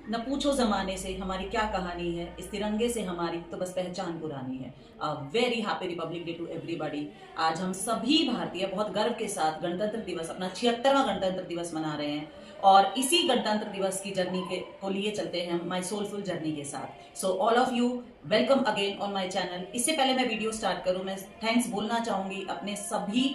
न पूछो जमाने से हमारी क्या कहानी है, इस तिरंगे से हमारी तो बस पहचान पुरानी है। Very happy republic day to everybody. आज हम सभी भारतीय बहुत गर्व के साथ गणतंत्र दिवस, अपना 76वां गणतंत्र दिवस मना रहे हैं और इसी गणतंत्र दिवस की जर्नी के को लिए चलते हैं माई सोलफुल जर्नी के साथ। So all of you, welcome again on my channel. इससे पहले मैं वीडियो स्टार्ट करूं, मैं थैंक्स बोलना चाहूंगी अपने सभी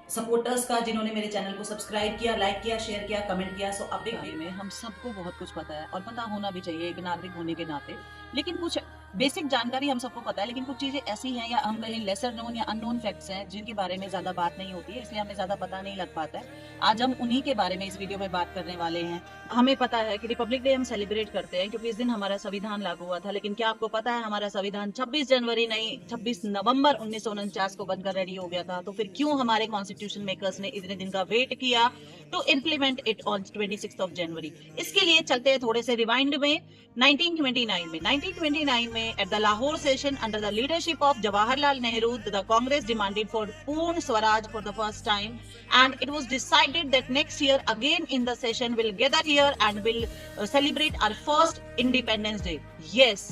सपोर्टर्स का जिन्होंने मेरे चैनल को सब्सक्राइब किया, लाइक किया, शेयर किया, कमेंट किया। सो अपने बारे में हम सबको बहुत कुछ पता है और पता होना भी चाहिए एक नागरिक होने के नाते। लेकिन कुछ बेसिक जानकारी हम सबको पता है, लेकिन कुछ चीजें ऐसी हैं या हम कहें लेसर नोन या अननोन फैक्ट्स हैं जिनके बारे में ज्यादा बात नहीं होती है, इसलिए हमें ज्यादा पता नहीं लग पाता है। आज हम उन्हीं के बारे में इस वीडियो में बात करने वाले हैं। हमें पता है कि रिपब्लिक डे हम सेलिब्रेट करते हैं क्योंकि इस दिन हमारा संविधान लागू हुआ था, लेकिन क्या आपको पता है हमारा संविधान 26 जनवरी नहीं 26 नवंबर 1949 को बनकर रेडी हो गया था। तो फिर क्यों हमारे कॉन्स्टिट्यूशन मेकर्स ने इतने दिन का वेट किया to implement it on 26 of January? इसके लिए चलते हैं थोड़े से रिवाइंड में। 1929 में at the Lahore session under the leadership of Jawaharlal Nehru the Congress demanded for Purna Swaraj for the first time, and it was decided that next year again in the session we'll gather here and we'll celebrate our first Independence Day. Yes,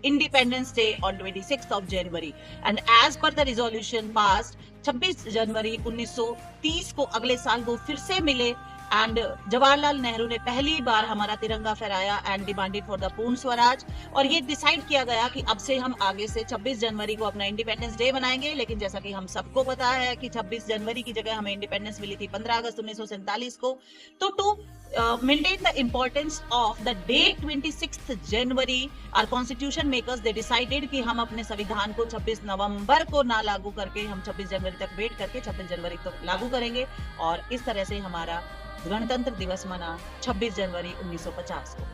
Independence Day on 26th of January. And as per the resolution passed, 26 जनवरी 1930 को अगले साल वो फिर से मिले and Jawaharlal Nehru ने पहली बार हमारा तिरंगा फहराया एंड डिमांडेड फॉर द पूर्ण स्वराज। और ये डिसाइड किया गया कि अब से हम आगे से 26 जनवरी को अपना इंडिपेंडेंस डे बनाएंगे। लेकिन जैसा कि हम सबको पता है कि 26 जनवरी की जगह हमें इंडिपेंडेंस मिली थी 15 अगस्त 1947 को। तो to maintain the importance of the date 26th January, our constitution makers they decided कि हम अपने संविधान को 26 नवंबर को ना लागू करके हम 26 जनवरी तक वेट करके 26 जनवरी तक लागू करेंगे और इस तरह से हमारा गणतंत्र दिवस मना 26 जनवरी 1950 को।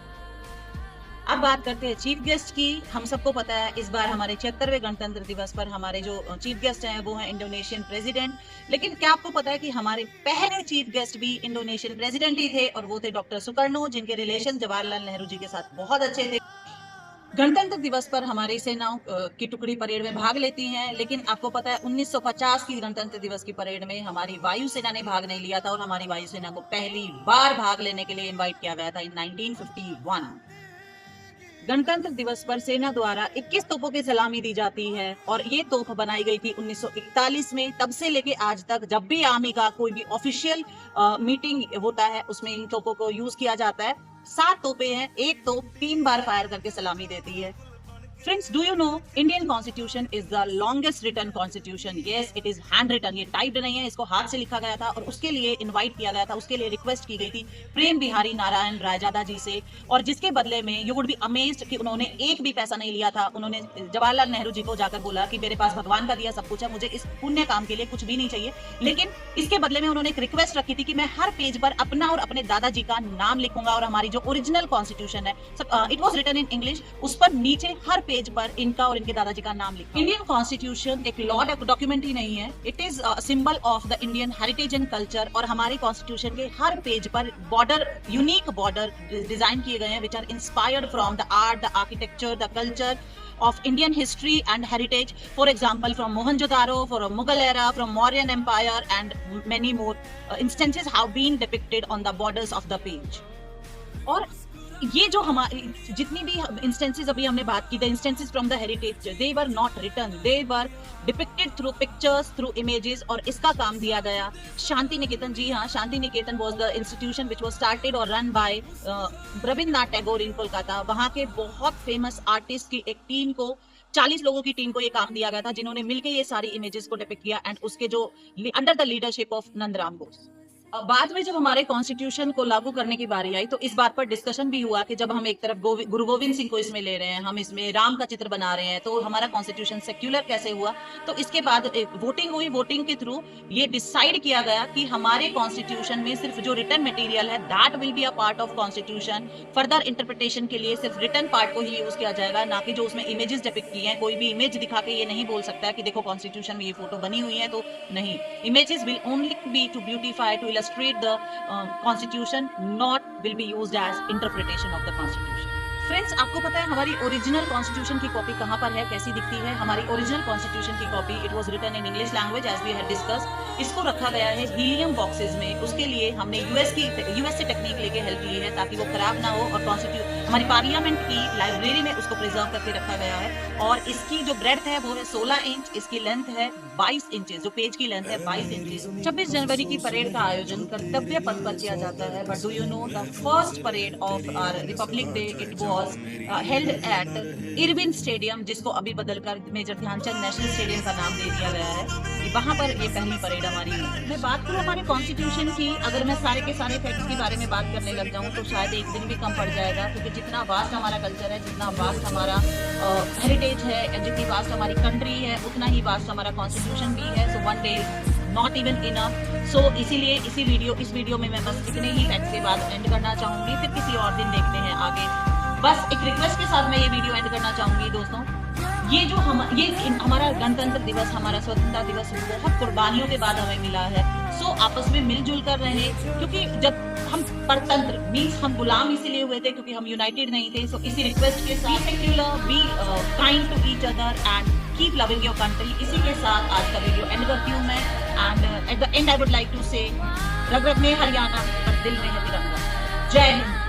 अब बात करते हैं चीफ गेस्ट की। हम सबको पता है इस बार हमारे 76वें गणतंत्र दिवस पर हमारे जो चीफ गेस्ट हैं वो हैं इंडोनेशियन प्रेसिडेंट। लेकिन क्या आपको पता है कि हमारे पहले चीफ गेस्ट भी इंडोनेशियन प्रेसिडेंट ही थे और वो थे डॉक्टर सुकर्णो, जिनके रिलेशन जवाहरलाल नेहरू जी के साथ बहुत अच्छे थे। गणतंत्र दिवस पर हमारी सेनाओं की टुकड़ी परेड में भाग लेती हैं, लेकिन आपको पता है 1950 की गणतंत्र दिवस की परेड में हमारी वायुसेना ने भाग नहीं लिया था और हमारी वायुसेना को पहली बार भाग लेने के लिए इनवाइट किया गया था इन 1951। गणतंत्र दिवस पर सेना द्वारा 21 तोपों की सलामी दी जाती है और ये तोप बनाई गई थी 1941 में। तब से लेके आज तक जब भी आर्मी का कोई भी ऑफिशियल मीटिंग होता है उसमें इन तोपों को यूज किया जाता है। 7 तोपे हैं, एक तोप 3 बार फायर करके सलामी देती है। Friends, do you know Indian Constitution is the longest written constitution? Yes, it is handwritten. ये टाइप्ड नहीं है, इसको हाथ से लिखा गया था और उसके लिए इनवाइट किया गया था, उसके लिए रिक्वेस्ट की गई थी प्रेम बिहारी नारायण रायजादा जी से। और जिसके बदले में यू वुड बी अमेज्ड कि उन्होंने एक भी पैसा नहीं लिया था। उन्होंने जवाहरलाल नेहरू जी को जाकर बोला कि मेरे पास भगवान का दिया सब कुछ है, मुझे इस पुण्य काम के लिए कुछ भी नहीं चाहिए। लेकिन इसके बदले में उन्होंने एक रिक्वेस्ट रखी थी कि मैं हर पेज पर अपना और अपने दादाजी का नाम लिखूंगा और हमारी जो ओरिजिनल कॉन्स्टिट्यूशन है, it was written in English, उस पर नीचे हर पेज पर इनका और इनके दादाजी का नाम लिखा। इंडियन कॉन्स्टिट्यूशन एक लॉ डॉक्यूमेंट ही नहीं है, it is symbol of the Indian heritage and culture. और हमारे कॉन्स्टिट्यूशन के हर पेज पर बॉर्डर, यूनिक बॉर्डर डिजाइन किए गए हैं which are inspired from the art, the architecture, the culture of Indian history and heritage. For example, from Mohenjo-daro, from Mughal era, from Mauryan Empire, and many more instances have been depicted on the borders of the page. और ये जो हमारी जितनी भी instances अभी हमने बात की, the instances from the heritage, they were not written, they were depicted through pictures, through images. और इसका काम दिया गया शांति निकेतन। जी हाँ, Shanti Niketan was the institution which was started और run by Rabindranath Tagore in Kolkata. वहाँ के बहुत फेमस आर्टिस्ट की एक टीम को, 40 लोगों की टीम को ये काम दिया गया था, जिन्होंने मिलकर ये सारी इमेजेस को डिपिक्ट किया एंड उसके जो under the leadership of Nandram Bose. बाद में जब हमारे कॉन्स्टिट्यूशन को लागू करने की बारी आई तो इस बात पर डिस्कशन भी हुआ कि जब हम एक तरफ गुरु गोविंद सिंह को इसमें ले रहे हैं, हम इसमें राम का चित्र बना रहे हैं, तो हमारा कॉन्स्टिट्यूशन सेक्युलर कैसे हुआ? तो इसके बाद एक वोटिंग हुई, वोटिंग के थ्रू ये डिसाइड किया गया कि हमारे कॉन्स्टिट्यूशन में सिर्फ जो रिटन मटेरियल है that will be a part of constitution. Further interpretation के लिए सिर्फ रिटन पार्ट को ही यूज किया जाएगा, ना कि जो उसमें इमेजेस डिपिक्ट की हैं। कोई भी इमेज दिखा के ये नहीं बोल सकता है कि देखो कॉन्स्टिट्यूशन में ये फोटो बनी हुई है, तो नहीं, images will only be to beautify, to illustrate the constitution, not will be used as interpretation of the constitution. Friends, आपको पता है हमारी ओरिजिनल कॉन्स्टिट्यूशन की कॉपी कहाँ पर है, कैसी दिखती है? हमारी ओरिजिनल कॉन्स्टिट्यूशन की copy, it was written in English language as we had discussed. इसको रखा गया है हीलियम बॉक्सेस में। उसके लिए हमने यूएस से टेक्निक लेके हेल्प ली है ताकि वो खराब ना हो, और हमारी पार्लियामेंट की लाइब्रेरी में उसको प्रिजर्व करके रखा गया है। और इसकी जो ब्रेड्थ है वो है 16 इंच, इसकी लेंथ है 22 इंचेस, जो पेज की लेंथ है 22 इंचेस। 26 जनवरी की परेड का आयोजन कर्तव्य पथ पर किया जाता है। But do you know the first parade of our republic day, it was held at Irwin stadium, जिसको अभी बदलकर मेजर ध्यानचंद नेशनल स्टेडियम का नाम दे दिया गया है। वहां पर ये पहली परेड हमारी है। मैं बात करूं हमारे कॉन्स्टिट्यूशन की, अगर मैं सारे के सारे फैक्ट्स के बारे में बात करने लग जाऊं तो शायद एक दिन भी कम पड़ जाएगा, क्योंकि जितना वास्ट हमारा कल्चर है, जितना वास्ट हमारा हेरिटेज है, जितनी वास्ट हमारी कंट्री है, उतना ही वास्ट हमारा कॉन्स्टिट्यूशन भी है। So one day not even enough. So इसीलिए इस वीडियो में मैं बस इतने ही फैक्ट्स के बाद एंड करना चाहूंगी, फिर किसी और दिन देखते हैं आगे। बस एक रिक्वेस्ट के साथ मैं ये वीडियो एंड करना चाहूंगी दोस्तों, ये जो हमारा गणतंत्र दिवस, हमारा स्वतंत्रता दिवस बहुत कुर्बानियों के बाद हमें मिला है। सो आपस में मिलजुल कर रहे, क्योंकि जब हम परतंत्र मीन्स हम गुलाम इसीलिए हुए थे क्योंकि हम यूनाइटेड नहीं थे। सो इसी रिक्वेस्ट के साथ secular, be kind to each other and keep loving your country. इसी के साथ आज का वीडियो एंड करती हूँ मैं। And at the end I would like to say, रग रग में हरियाणा पर दिल में है तिरंगा। जय हिंद।